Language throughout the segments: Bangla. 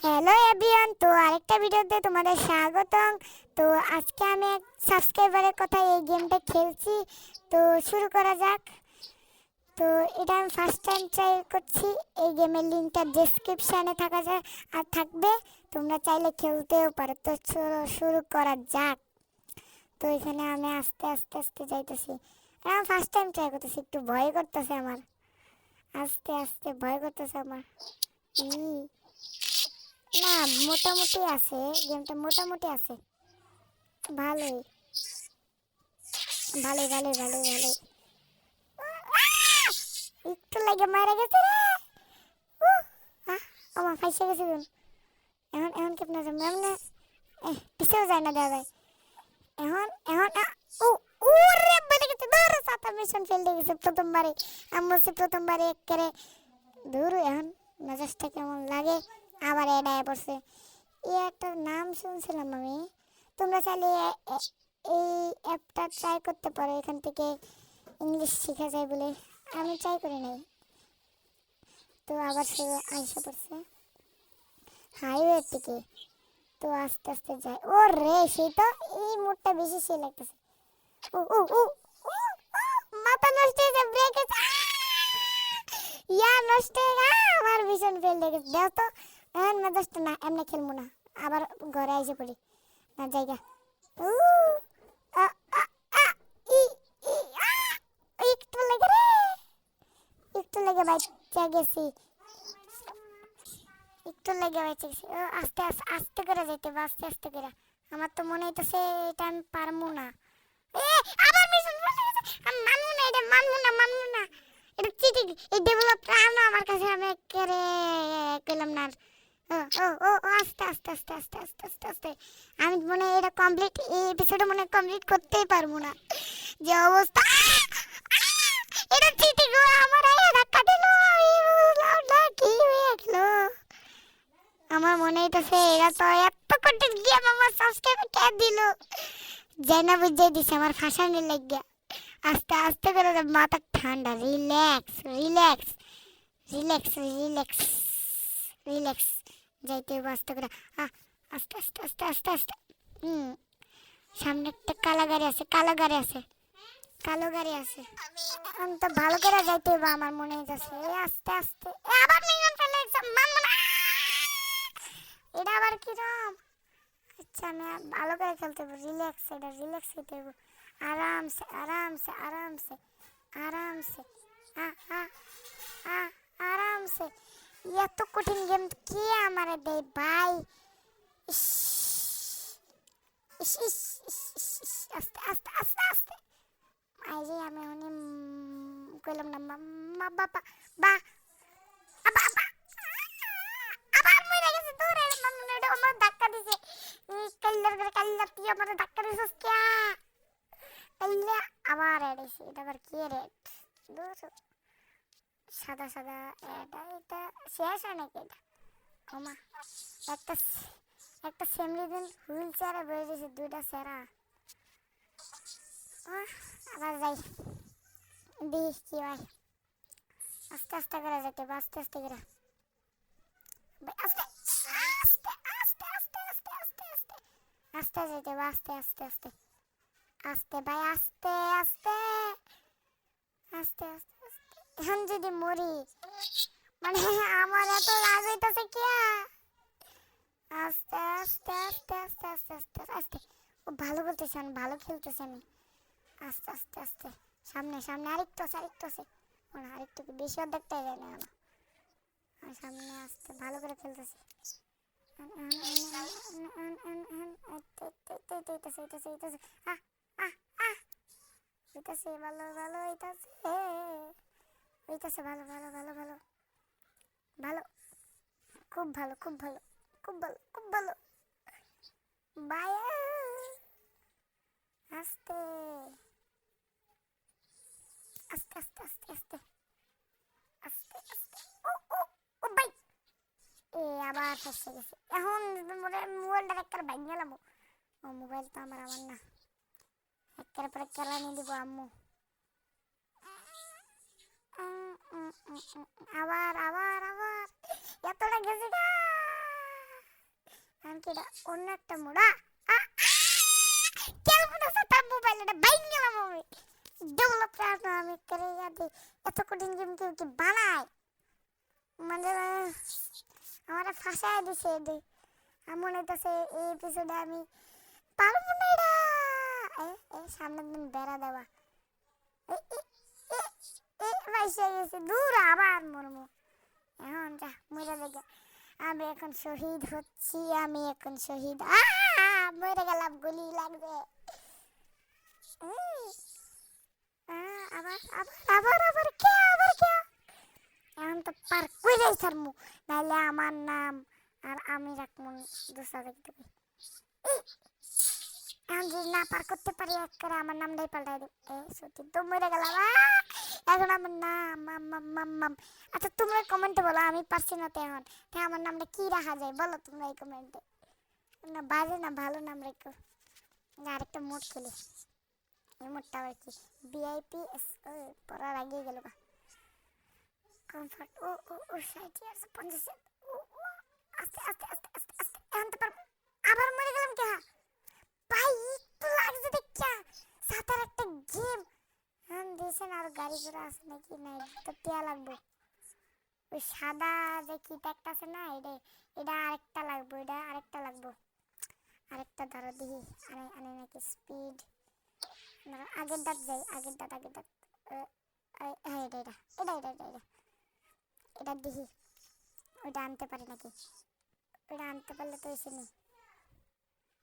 হ্যালো এভরিওয়ান, তো আরেকটা ভিডিওতে তোমাদের স্বাগতম। তো আজকে আমি এক সাবস্ক্রাইবারের কথা এই গেমটা খেলছি। তো শুরু করা যাক। তো এটা আমি ফার্স্ট টাইম ট্রাই করছি। এই গেমের লিঙ্কটা ডেসক্রিপশানে থাকবে, তোমরা চাইলে খেলতেও পারো। তো শুরু করা যাক। তো এখানে আমি আস্তে আস্তে আস্তে যাইতেছি। আমি ফার্স্ট টাইম ট্রাই করতেছি, একটু ভয় করতেছে আমার। আস্তে আস্তে ভয় করতেছে আমার। ই না, মোটামুটি আছে, গেমটা মোটামুটি আছে। ভালোই ভালোই ভালোই ভালোই ভালোই। একটু লাগে মারা গেছে রে। আমার ফাইসে গেছে কোন। এখন এখন কেমন যাবে এমন? পিছেও যায় না দাদা। এখন এখন ও ওরে বেড়ে গেছে, দূর সাতা মিশন ফেল দিয়ে গেছে প্রথমবারে। আমার সে প্রথমবারে একেবারে দূর। এখন মেজাজটা কেমন লাগে, আবার এডায় পড়ছে। এই একটা নাম শুনছিলাম আমি। তোমরা চাইলে এই অ্যাপটা ট্রাই করতে পারো, এখান থেকে ইংলিশ শেখা যায় বলে। আমি ট্রাই করি নাই। তো আবার সে আইসা পড়ছে হাইওয়ের দিকে। তো আস্তে আস্তে যায়। ও রে, সেই তো এই মোড়টা বেশি সেই লাগতেছে। ও ও ও ও, মাথা নষ্ট হয়ে যায়, ব্রেক ইয়া নষ্ট হয়ে আমার ভীষণ ফেল দেখে দেও তো। এখন মেজাজটা না, এমনি খেলবো না। আবার ঘরে আইসে পড়ি না জায়গা। উ আ আ আ ই ই আ একটু লেগে রে, একটু লেগে বাচ্চা গেছি, একটু লেগে বাচ্চা গেছি। আস্তে আস্তে আস্তে করে যাইতে হবে, আস্তে আস্তে করে। আমার তো মনে হইতেছে এটা আমি পারবো না। এ আবার মিশন বসে গেছে। আমি মানবো না, এটা মানবো না, মানবো না। এটা চিটিং। এই ডেভেলপটা আনো আমার কাছে, আমি একেবারে কইলাম না আর। ও ও ও ও, আস্তে আস্তে আস্তে আস্তে আস্তে আস্তে আস্তে। আমি মনে হয় এটা কমপ্লিট, এই এপিসোডে মনে হয় কমপ্লিট করতেই পারবো না, যে অবস্থা। এটা চিটিং, আমার ধাক্কা দিল। বুঝলাম না কি হয়ে গেল। আমার মনে হইতেছে এরা তো এত কঠিন গেম আমার সাবস্ক্রাইব কে দিল। জানা বুঝে দিছে আমার ফাঁসানোর লাগিয়া। আস্তে আস্তে করে মাথা ঠান্ডা, relax relax relax relax relax. যাইতে হবে আস্তে করে। আস্তে আস্তে আস্তে আস্তে আস্তে। হুম, সামনে একটা কালো গাড়ি আছে, কালো গাড়ি আছে, কালো গাড়ি আছে। এখন তো ভালো করে যাইতে হবে আমার মনে হইতেছে। আস্তে আস্তে আবার মিনিয়ন ফেলে মানবো না। এটা আবার কিরম? আচ্ছা, আমি ভালো করে খেলতে হবে, রিল্যাক্স, এটা রিল্যাক্স হইতে হবে। আরামসে আরামসে আরামসে আরামসে। আ আ আ আরামসে। এত কঠিন গেম কে আমারে দেয় ভাই? ইস ইস ইস ইস ইস ইস। আস্তে আস্তে আস্তে আস্তে। আই যে আমি অনেক কইলাম না মা বাবা বা আবা আবা। আবার মরে গেছে, দূরে আমার ধাক্কা দিছে। কাল্লার করে কাল্লা, তুই আমার ধাক্কা দিছিস কে? কাল্লা আবার এড়াইছে। এটা আবার কি রেড? দূর, সাদা সাদা। এটা এটা শেষ হয় নাকি এটা? ওমা, একটা একটা ফ্যামিলি দিন হুইল চেয়ারে বসে দিয়েছে, দুইটা সেরা। আবার যাই, দেখি কি হয়। আস্তে আস্তে করে যেতে হবে, আস্তে আস্তে করে। আস্তে আস্তে আস্তে আস্তে আস্তে আস্তে আস্তে আস্তে যেতে হবে, আস্তে আস্তে আস্তে আস্তে ভাই, আস্তে আস্তে আস্তে আস্তে আস্তে। এখন যদি মরি, মানে আমার এত রাগ হইতাছে কি? আস্তে আস্তে আস্তে আস্তে আস্তে আস্তে আস্তে। ও ভালো বলতেছে, আমি ভালো খেলতেছি আমি। আস্তে আস্তে আস্তে। সামনে সামনে আরেকটু আছে, আরেকটু আছে। আরেকটু কি বেশি অর্ধেকটাই যায় না কেন? সামনে আসতে ভালো করে খেলতেছি। ভালো ভালো হইতাছে, হইতাছে ভালো ভালো ভালো ভালো ভালো। খুব ভালো খুব ভালো খুব ভালো খুব ভালো। বাই। আস্তে আস্তে আস্তে আস্তে আস্তে আস্তে আস্তে। ও ও ও ভাই, এ আবার ফেসে গেছে। এখন মোবাইলটা একটা ভাঙ গেলাম। ও মোবাইল তো আমার আমার না, একের পরে কেলানি দিব আম্মু। আবার আবার আবার এতটা গেছে গা। সেটা অন্য একটা মোড়া কেন মনে হচ্ছে তার মোবাইলটা বাইন গেলাম আমি ডেভেলপ আমি করে যাতে এত কঠিন গেম কেউ কি বানায় মানে আমার ফাঁসায় দিছে মনে হইতেছে এই এপিসোডে আমি পারবো না এটা সামনের দিন বেড়া দেওয়া ভাইসে গেছে দূর আবার মরমু এখন যা মরে দেখে আমি এখন শহীদ হচ্ছি আমি এখন শহীদ মরে গেলাম গুলি লাগবে আবার আবার আবার আবার কে এখন তো পার কইরাই ছাড়মু নাইলে আমার নাম আর আমি রাখমু দোসা দেখতে পাই এখন যদি না পার করতে পারি এক করে আমার নামটাই পাল্টাই দেব সত্যি তো মরে গেলাম এখন আমার নাম আচ্ছা তোমরা কমেন্টে বলো আমি পারছি না তো এখন তাই আমার নামটা কি রাখা যায় বলো তোমরা এই কমেন্টে না বাজে না ভালো নাম রেখো আরেকটা মোড খেলি এই মোডটা আর কি ভিআইপি পড়ার আগে গেল বা কমফর্ট ও 60 ইয়ার্স 50 আস্তে আস্তে আস্তে আস্তে আস্তে এখন তো পারবো আবার মরে গেলাম কে ভাই একটু লাগছে দেখা সাতার একটা গেম দিয়েছেন আর গাড়ি ঘোড়া আছে নাকি নাই তো টিয়া লাগবে ওই সাদা যে কিটা একটা আছে না এটা আরেকটা লাগবে এটা আরেকটা লাগবে আরেকটা ধরো দেখি আনে নাকি স্পিড আগের দাঁত যাই আগের দাঁত হ্যাঁ এটা দেখি ওইটা আনতে পারি নাকি ওইটা আনতে পারলে তো এসে নেই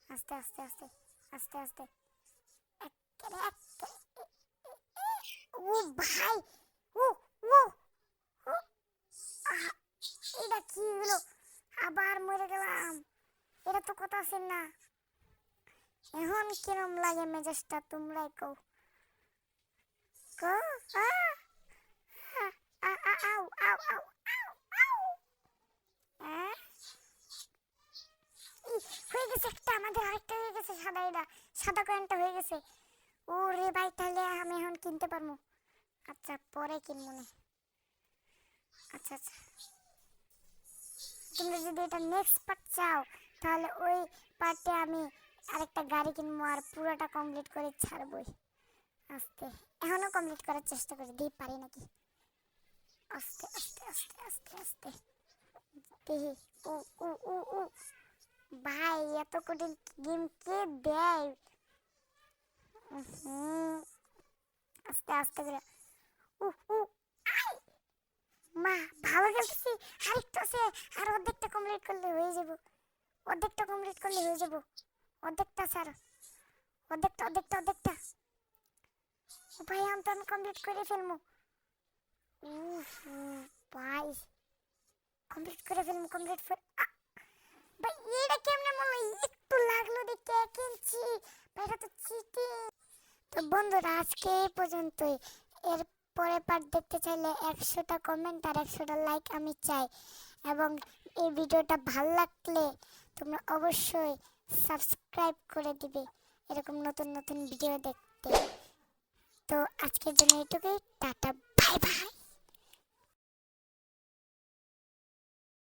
আস্তে আস্তে আস্তে আস্তে আস্তে ও ভাই ও ও এটা কি হলো আবার মরে গেলাম এটা তো কথা আছে না এখন কিরম লাগে মেজাজটা তোমরাই কও আউ আউ আউ হয়ে গেছে একটা আমাদের আরেকটা হয়ে গেছে সাদা কয়েনটা হয়ে গেছে ও রে ভাই তাহলে আমি এখন কিনতে পারবো আচ্ছা পরে কিনবো না আচ্ছা আচ্ছা তোমরা যদি এটা নেক্সট পার্ট চাও তাহলে ওই পার্টে আমি আরেকটা গাড়ি কিনবো আর পুরোটা কমপ্লিট করে ছাড়বই আস্তে এখনো কমপ্লিট করার চেষ্টা করি দেখি পারি নাকি আস্তে আস্তে আস্তে আস্তে আস্তে দেখি ও ও ও ও ভাই এত কঠিন গেম কে দেয় আস্তে আস্তে করে মা ভালো খেলতেছি আরেকটু আছে আর অর্ধেকটা কমপ্লিট করলে হয়ে যাব অর্ধেকটা স্যার অর্ধেকটা ভাই আমি তো কমপ্লিট করে ফেলবো ভাই কমপ্লিট ভাই এটা কেমনে মনে একটু লাগলো দেখে কিনছি ভাই এটা তো চিটিং তো বন্ধুরা আজকে এই পর্যন্তই এর পরের পার্ট দেখতে চাইলে 100টা কমেন্ট আর 100টা লাইক আমি চাই এবং এই ভিডিওটা ভালো লাগলে তোমরা অবশ্যই সাবস্ক্রাইব করে দিবে এরকম নতুন ভিডিও দেখতে তো আজকের জন্য এটুকুই টাটা বাই বাই